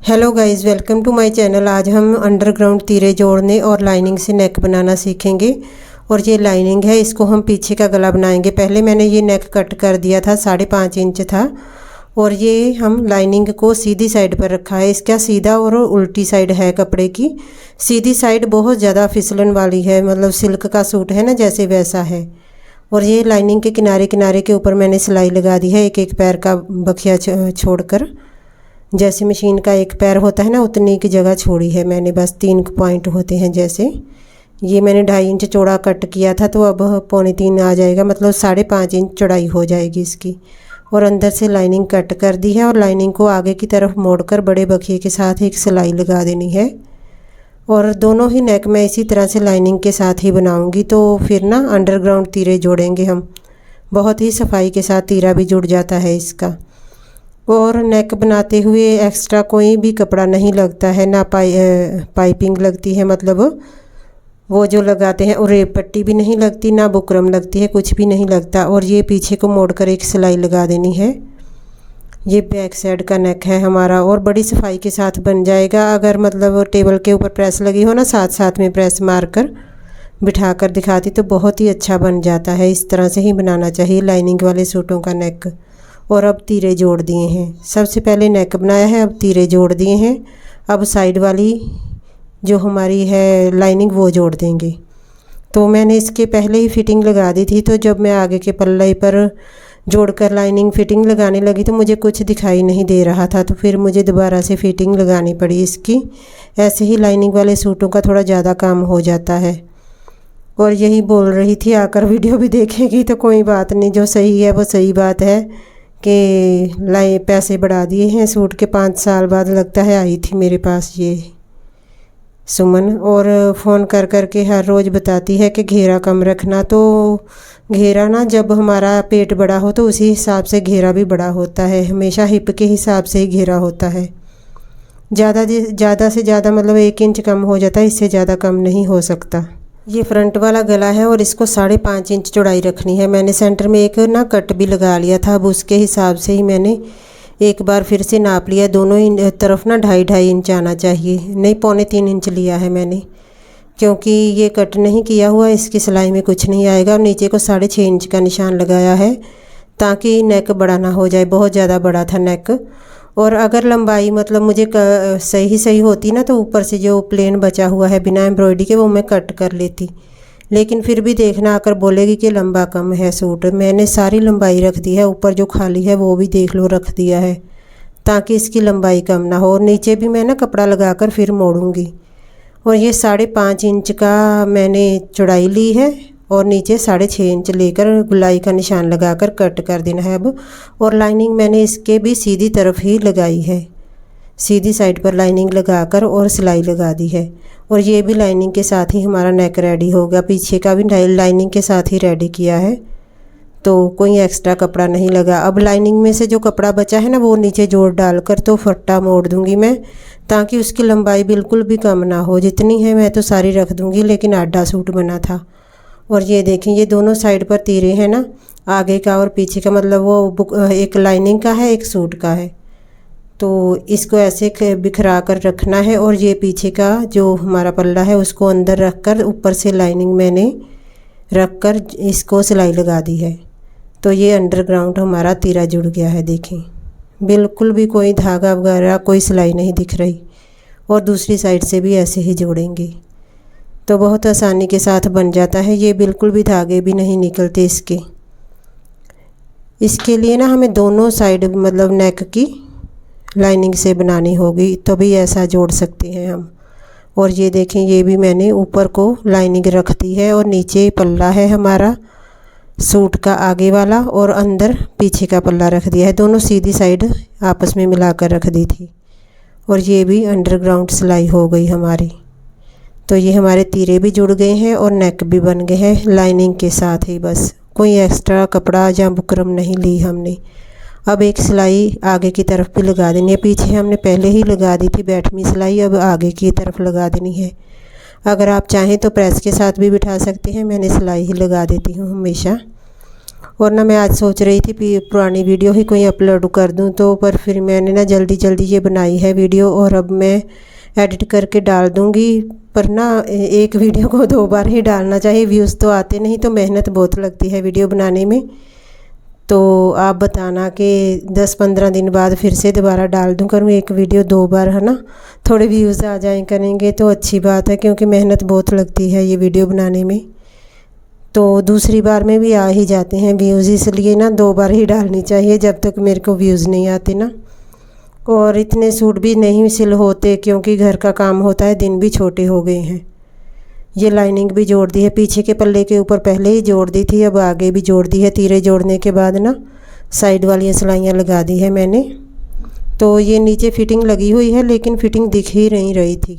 Hello guys, welcome to my channel. आज हम underground तीरे जोड़ने और लाइनिंग से नेक बनाना सीखेंगे। और ये लाइनिंग है, इसको हम पीछे का गला बनाएंगे। पहले मैंने ये नेक कट कर दिया था, 5.5 इंच था। और ये हम लाइनिंग को सीधी साइड पर रखा है। इसका सीधा और उल्टी साइड है कपड़े की। सीधी साइड बहुत ज़्यादा फिसलन वाली है, मतलब सिल्क का सूट है ना जैसे, वैसा है। और ये लाइनिंग के किनारे किनारे के ऊपर मैंने सिलाई लगा दी है, एक एक पैर का बखिया छोड़कर। जैसे मशीन का एक पैर होता है ना, उतनी की जगह छोड़ी है मैंने, बस 3 पॉइंट होते हैं जैसे। ये मैंने 2.5 इंच चौड़ा कट किया था, तो अब 2.25 आ जाएगा, मतलब 5.5 इंच चौड़ाई हो जाएगी इसकी। और अंदर से लाइनिंग कट कर दी है, और लाइनिंग को आगे की तरफ मोड़कर बड़े बखिए के साथ एक सिलाई लगा देनी है। और दोनों ही नेक मैं इसी तरह से लाइनिंग के साथ ही बनाऊंगी, तो फिर ना अंडरग्राउंड तीरे जोड़ेंगे हम। बहुत ही सफाई के साथ तीरा भी जुड़ जाता है इसका। और नेक बनाते हुए एक्स्ट्रा कोई भी कपड़ा नहीं लगता है ना, पाइपिंग लगती है, मतलब वो जो लगाते हैं, और रेप पट्टी भी नहीं लगती, ना बुकरम लगती है, कुछ भी नहीं लगता। और ये पीछे को मोड़कर एक सिलाई लगा देनी है। ये बैक साइड का नेक है हमारा, और बड़ी सफाई के साथ बन जाएगा। अगर मतलब टेबल के ऊपर प्रेस लगी हो ना, साथ साथ में प्रेस मारकर बिठा कर दिखाती तो बहुत ही अच्छा बन जाता है। इस तरह से ही बनाना चाहिए लाइनिंग वाले सूटों का नेक। और अब तीरे जोड़ दिए हैं। सबसे पहले नेक बनाया है, अब तीरे जोड़ दिए हैं। अब साइड वाली जो हमारी है लाइनिंग वो जोड़ देंगे। तो मैंने इसके पहले ही फिटिंग लगा दी थी, तो जब मैं आगे के पल्ले पर जोड़कर लाइनिंग फिटिंग लगाने लगी तो मुझे कुछ दिखाई नहीं दे रहा था, तो फिर मुझे दोबारा से फिटिंग लगानी पड़ी इसकी। ऐसे ही लाइनिंग वाले सूटों का थोड़ा ज़्यादा काम हो जाता है। और यही बोल रही थी, आकर वीडियो भी देखेगी तो कोई बात नहीं, जो सही है वो सही बात है कि पैसे बढ़ा दिए हैं सूट के। 5 साल बाद लगता है आई थी मेरे पास ये सुमन, और फ़ोन कर कर के हर रोज़ बताती है कि घेरा कम रखना। तो घेरा ना, जब हमारा पेट बड़ा हो तो उसी हिसाब से घेरा भी बड़ा होता है। हमेशा हिप के हिसाब से ही घेरा होता है। ज़्यादा से ज़्यादा मतलब 1 इंच कम हो जाता है, इससे ज़्यादा कम नहीं हो सकता। ये फ्रंट वाला गला है, और इसको 5.5 इंच चौड़ाई रखनी है। मैंने सेंटर में एक ना कट भी लगा लिया था, अब उसके हिसाब से ही मैंने एक बार फिर से नाप लिया। दोनों तरफ ना 2.5 इंच आना चाहिए, नहीं 2.25 इंच लिया है मैंने, क्योंकि ये कट नहीं किया हुआ, इसकी सिलाई में कुछ नहीं आएगा। और नीचे को 6.5 इंच का निशान लगाया है, ताकि नेक बड़ा ना हो जाए, बहुत ज़्यादा बड़ा था नेक। और अगर लंबाई मतलब मुझे सही होती ना, तो ऊपर से जो प्लेन बचा हुआ है बिना एम्ब्रॉयडरी के, वो मैं कट कर लेती। लेकिन फिर भी देखना आकर बोलेगी कि लंबा कम है सूट। मैंने सारी लंबाई रख दी है, ऊपर जो खाली है वो भी देख लो रख दिया है, ताकि इसकी लंबाई कम ना हो। और नीचे भी मैं ना कपड़ा लगाकर फिर मोड़ूंगी। और ये 5.5 इंच का मैंने चौड़ाई ली है, और नीचे 6.5 इंच लेकर गुलाई का निशान लगाकर कट कर देना है अब। और लाइनिंग मैंने इसके भी सीधी तरफ ही लगाई है, सीधी साइड पर लाइनिंग लगाकर और सिलाई लगा दी है। और ये भी लाइनिंग के साथ ही हमारा नेक रेडी हो गया। पीछे का भी लाइनिंग के साथ ही रेडी किया है, तो कोई एक्स्ट्रा कपड़ा नहीं लगा। अब लाइनिंग में से जो कपड़ा बचा है ना, वो नीचे जोड़ डालकर तो फट्टा मोड़ दूंगी मैं, ताकि उसकी लंबाई बिल्कुल भी कम ना हो। जितनी है मैं तो सारी रख दूंगी, लेकिन आधा सूट बना था। और ये देखें, ये दोनों साइड पर तीरे हैं ना, आगे का और पीछे का, मतलब वो एक लाइनिंग का है, एक सूट का है। तो इसको ऐसे बिखरा कर रखना है। और ये पीछे का जो हमारा पल्ला है उसको अंदर रख कर ऊपर से लाइनिंग मैंने रख कर इसको सिलाई लगा दी है। तो ये अंडरग्राउंड हमारा तीरा जुड़ गया है। देखें, बिल्कुल भी कोई धागा वगैरह कोई सिलाई नहीं दिख रही। और दूसरी साइड से भी ऐसे ही जोड़ेंगे तो बहुत आसानी के साथ बन जाता है। ये बिल्कुल भी धागे भी नहीं निकलते इसके लिए ना हमें दोनों साइड मतलब नेक की लाइनिंग से बनानी होगी, तो भी ऐसा जोड़ सकते हैं हम। और ये देखें, ये भी मैंने ऊपर को लाइनिंग रख दी है, और नीचे पल्ला है हमारा सूट का आगे वाला, और अंदर पीछे का पल्ला रख दिया है। दोनों सीधी साइड आपस में मिलाकर रख दी थी। और ये भी अंडरग्राउंड सिलाई हो गई हमारी। तो ये हमारे तीरे भी जुड़ गए हैं और नेक भी बन गए हैं लाइनिंग के साथ ही, बस कोई एक्स्ट्रा कपड़ा या बुकरम नहीं ली हमने। अब एक सिलाई आगे की तरफ भी लगा देनी है। पीछे हमने पहले ही लगा दी थी बैठमी सिलाई, अब आगे की तरफ लगा देनी है। अगर आप चाहें तो प्रेस के साथ भी बिठा सकते हैं, मैंने सिलाई ही लगा देती हूँ हमेशा। और ना मैं आज सोच रही थी पुरानी वीडियो ही कोई अपलोड कर दूं, तो पर फिर मैंने ना जल्दी जल्दी ये बनाई है वीडियो और अब मैं एडिट करके डाल दूंगी। पर ना एक वीडियो को 2 बार ही डालना चाहिए, व्यूज़ तो आते नहीं, तो मेहनत बहुत लगती है वीडियो बनाने में। तो आप बताना कि 10-15 दिन बाद फिर से दोबारा डाल दूं करूँ एक वीडियो 2 बार, है ना। थोड़े व्यूज़ आ जाए करेंगे तो अच्छी बात है, क्योंकि मेहनत बहुत लगती है ये वीडियो बनाने में। तो दूसरी बार में भी आ ही जाते हैं व्यूज़, इसलिए ना 2 बार ही डालनी चाहिए जब तक मेरे को व्यूज़ नहीं आते ना। और इतने सूट भी नहीं सिल होते, क्योंकि घर का काम होता है, दिन भी छोटे हो गए हैं। ये लाइनिंग भी जोड़ दी है, पीछे के पल्ले के ऊपर पहले ही जोड़ दी थी, अब आगे भी जोड़ दी है। तीरे जोड़ने के बाद ना साइड वाली सिलाइयाँ लगा दी है मैंने। तो ये नीचे फिटिंग लगी हुई है, लेकिन फिटिंग दिख ही नहीं रही थी,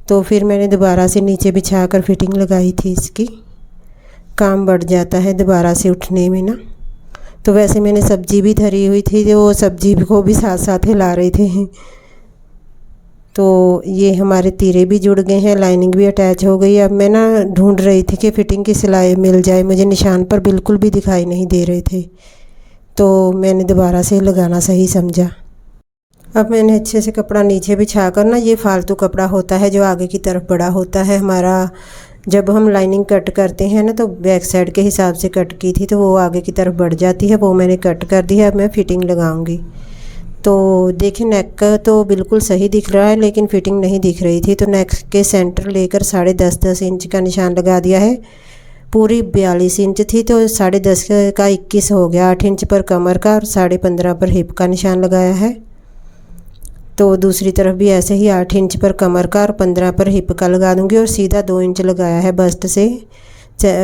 तो फिर मैंने दोबारा से नीचे बिछा कर फिटिंग लगाई थी इसकी। काम बढ़ जाता है दोबारा से उठने में ना। तो वैसे मैंने सब्जी भी धरी हुई थी, जो सब्जी को भी साथ साथ हिला रहे थे। तो ये हमारे तीरे भी जुड़ गए हैं, लाइनिंग भी अटैच हो गई। अब मैं ना ढूंढ रही थी कि फ़िटिंग की सिलाई मिल जाए, मुझे निशान पर बिल्कुल भी दिखाई नहीं दे रहे थे, तो मैंने दोबारा से लगाना सही समझा। अब मैंने अच्छे से कपड़ा नीचे बिछा कर ना, ये फालतू कपड़ा होता है जो आगे की तरफ बड़ा होता है हमारा, जब हम लाइनिंग कट करते हैं ना तो बैक साइड के हिसाब से कट की थी, तो वो आगे की तरफ बढ़ जाती है, वो मैंने कट कर दी है। अब मैं फ़िटिंग लगाऊंगी। तो देखिए नेक तो बिल्कुल सही दिख रहा है, लेकिन फ़िटिंग नहीं दिख रही थी, तो नेक के सेंटर लेकर 10.5 इंच का निशान लगा दिया है। पूरी 42 इंच थी, तो 10.5 का 21 हो गया। 8 इंच पर कमर का और 15.5 पर हिप का निशान लगाया है। तो दूसरी तरफ भी ऐसे ही 8 इंच पर कमर का और 15 पर हिप का लगा दूंगी, और सीधा 2 इंच लगाया है बस्ट से।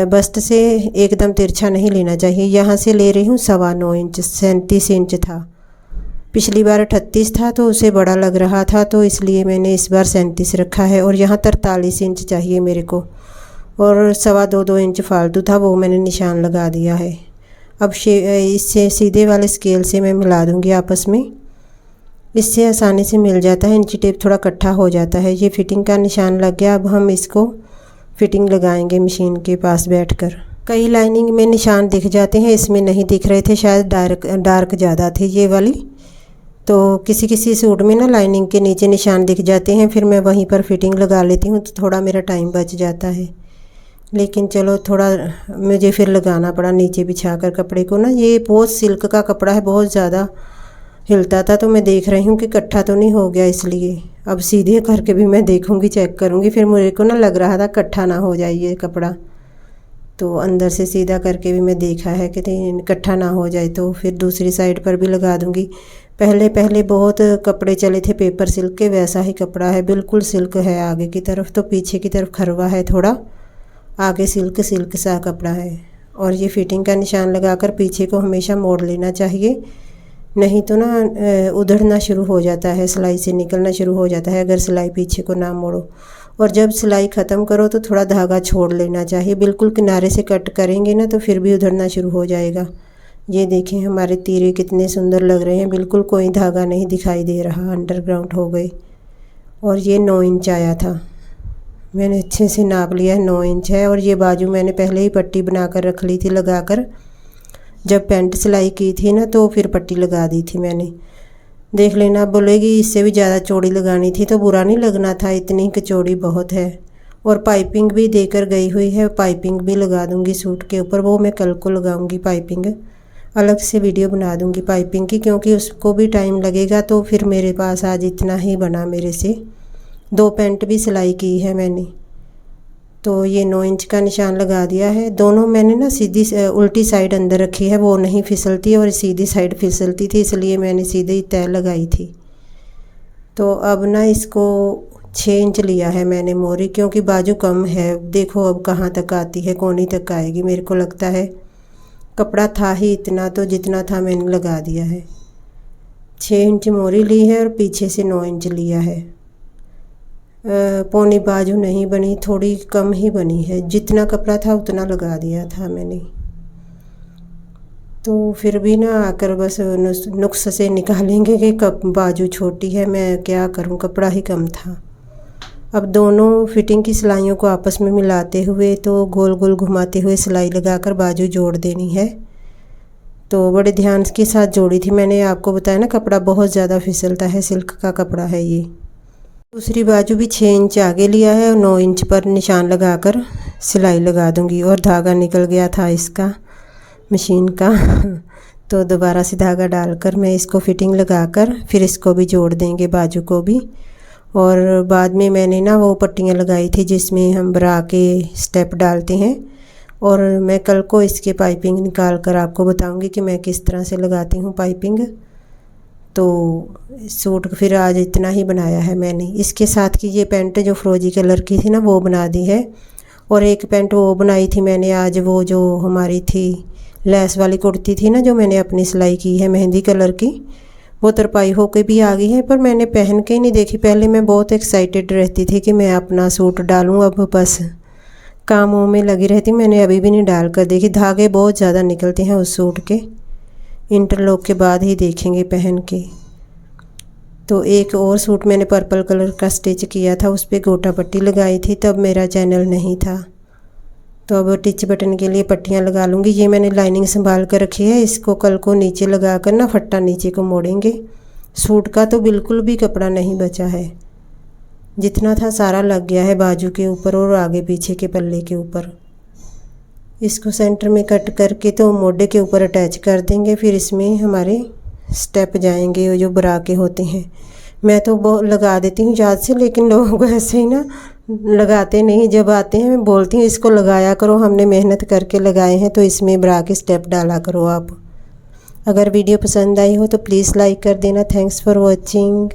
बस्ट से एकदम तिरछा नहीं लेना चाहिए, यहाँ से ले रही हूँ 9.25 इंच। 37 इंच था, पिछली बार 38 था तो उसे बड़ा लग रहा था, तो इसलिए मैंने इस बार 37 रखा है। और यहाँ 43 इंच चाहिए मेरे को, और 2.25 इंच फालतू था, वो मैंने निशान लगा दिया है। अब इससे सीधे वाले स्केल से मैं मिला दूँगी आपस में, इससे आसानी से मिल जाता है, इंची टेप थोड़ा इकट्ठा हो जाता है। ये फिटिंग का निशान लग गया। अब हम इसको फिटिंग लगाएंगे मशीन के पास बैठकर। कई लाइनिंग में निशान दिख जाते हैं, इसमें नहीं दिख रहे थे, शायद डार्क ज़्यादा थे ये वाली। तो किसी किसी सूट में ना लाइनिंग के नीचे निशान दिख जाते हैं, फिर मैं वहीं पर फिटिंग लगा लेती हूँ, तो थोड़ा मेरा टाइम बच जाता है। लेकिन चलो थोड़ा मुझे फिर लगाना पड़ा नीचे बिछा कर कपड़े को ना। ये बहुत सिल्क का कपड़ा है, बहुत ज़्यादा हिलता था, तो मैं देख रही हूँ कि इकट्ठा तो नहीं हो गया, इसलिए अब सीधे करके भी मैं देखूँगी, चेक करूँगी। फिर मेरे को ना लग रहा था इकट्ठा ना हो जाए ये कपड़ा, तो अंदर से सीधा करके भी मैं देखा है कि इकट्ठा ना हो जाए। तो फिर दूसरी साइड पर भी लगा दूँगी। पहले बहुत कपड़े चले थे पेपर सिल्क के, वैसा ही कपड़ा है, बिल्कुल सिल्क है आगे की तरफ, तो पीछे की तरफ खरवा है थोड़ा, आगे सिल्क सा कपड़ा है। और ये फिटिंग का निशान लगाकर पीछे को हमेशा मोड़ लेना चाहिए, नहीं तो ना उधड़ना शुरू हो जाता है, सिलाई से निकलना शुरू हो जाता है अगर सिलाई पीछे को ना मोड़ो। और जब सिलाई ख़त्म करो तो थोड़ा धागा छोड़ लेना चाहिए, बिल्कुल किनारे से कट करेंगे ना तो फिर भी उधड़ना शुरू हो जाएगा। ये देखें हमारे तीरे कितने सुंदर लग रहे हैं, बिल्कुल कोई धागा नहीं दिखाई दे रहा, अंडरग्राउंड हो गए। और ये 9 इंच आया था, मैंने अच्छे से नाप लिया है, 9 इंच है। और ये बाजू मैंने पहले ही पट्टी बना कर रख ली थी लगाकर, जब पैंट सिलाई की थी ना तो फिर पट्टी लगा दी थी मैंने। देख लेना, बोलेगी इससे भी ज़्यादा चौड़ी लगानी थी, तो बुरा नहीं लगना था, इतनी चौड़ी बहुत है। और पाइपिंग भी देकर गई हुई है, पाइपिंग भी लगा दूंगी सूट के ऊपर, वो मैं कल को लगाऊंगी पाइपिंग, अलग से वीडियो बना दूंगी पाइपिंग की, क्योंकि उसको भी टाइम लगेगा। तो फिर मेरे पास आज इतना ही बना मेरे से। 2 पैंट भी सिलाई की है मैंने। तो ये 9 इंच का निशान लगा दिया है। दोनों मैंने ना सीधी उल्टी साइड अंदर रखी है, वो नहीं फिसलती और सीधी साइड फिसलती थी, इसलिए मैंने सीधे ही तय लगाई थी। तो अब ना इसको 6 इंच लिया है मैंने मोरी, क्योंकि बाजू कम है। देखो अब कहाँ तक आती है, कोनी तक आएगी मेरे को लगता है। कपड़ा था ही इतना, तो जितना था मैंने लगा दिया है। 6 इंच मोरी ली है और पीछे से 9 इंच लिया है। पौनी बाजू नहीं बनी, थोड़ी कम ही बनी है, जितना कपड़ा था उतना लगा दिया था मैंने। तो फिर भी ना आकर बस नुक्स से निकालेंगे कि कब बाजू छोटी है, मैं क्या करूं, कपड़ा ही कम था। अब दोनों फिटिंग की सिलाइयों को आपस में मिलाते हुए तो गोल गोल घुमाते हुए सिलाई लगाकर बाजू जोड़ देनी है। तो बड़े ध्यान के साथ जोड़ी थी मैंने। आपको बताया ना कपड़ा बहुत ज़्यादा फिसलता है, सिल्क का कपड़ा है ये। दूसरी बाजू भी 6 इंच आगे लिया है और 9 इंच पर निशान लगाकर सिलाई लगा दूंगी। और धागा निकल गया था इसका मशीन का तो दोबारा से धागा डालकर मैं इसको फिटिंग लगाकर फिर इसको भी जोड़ देंगे, बाजू को भी। और बाद में मैंने ना वो पट्टियाँ लगाई थी जिसमें हम ब्रा के स्टेप डालते हैं, और मैं कल को इसके पाइपिंग निकाल कर आपको बताऊंगी कि मैं किस तरह से लगाती हूँ पाइपिंग। तो सूट फिर आज इतना ही बनाया है मैंने। इसके साथ की ये पैंट जो फ़िरोजी कलर की थी ना वो बना दी है, और एक पैंट वो बनाई थी मैंने आज, वो जो हमारी थी लेस वाली कुर्ती थी ना जो मैंने अपनी सिलाई की है मेहंदी कलर की, वो तरपाई होके भी आ गई है, पर मैंने पहन के ही नहीं देखी। पहले मैं बहुत एक्साइटेड रहती थी कि मैं अपना सूट डालूँ, अब बस कामों में लगी रहती। मैंने अभी भी नहीं डाल कर देखी। धागे बहुत ज़्यादा निकलते हैं उस सूट के, इंटरलॉक के बाद ही देखेंगे पहन के। तो एक और सूट मैंने पर्पल कलर का स्टिच किया था, उस पर गोटा पट्टी लगाई थी, तब मेरा चैनल नहीं था। तो अब टिच बटन के लिए पट्टियाँ लगा लूँगी। ये मैंने लाइनिंग संभाल कर रखी है, इसको कल को नीचे लगा कर ना फट्टा नीचे को मोड़ेंगे। सूट का तो बिल्कुल भी कपड़ा नहीं बचा है, जितना था सारा लग गया है बाजू के ऊपर और आगे पीछे के पल्ले के ऊपर। इसको सेंटर में कट करके तो मोढे के ऊपर अटैच कर देंगे। फिर इसमें हमारे स्टेप जाएंगे जो ब्रा के होते हैं। मैं तो वो लगा देती हूँ याद से, लेकिन लोग ऐसे ही ना लगाते नहीं। जब आते हैं मैं बोलती हूँ इसको लगाया करो, हमने मेहनत करके लगाए हैं तो इसमें ब्रा के स्टेप डाला करो आप। अगर वीडियो पसंद आई हो तो प्लीज़ लाइक कर देना। Thanks for watching.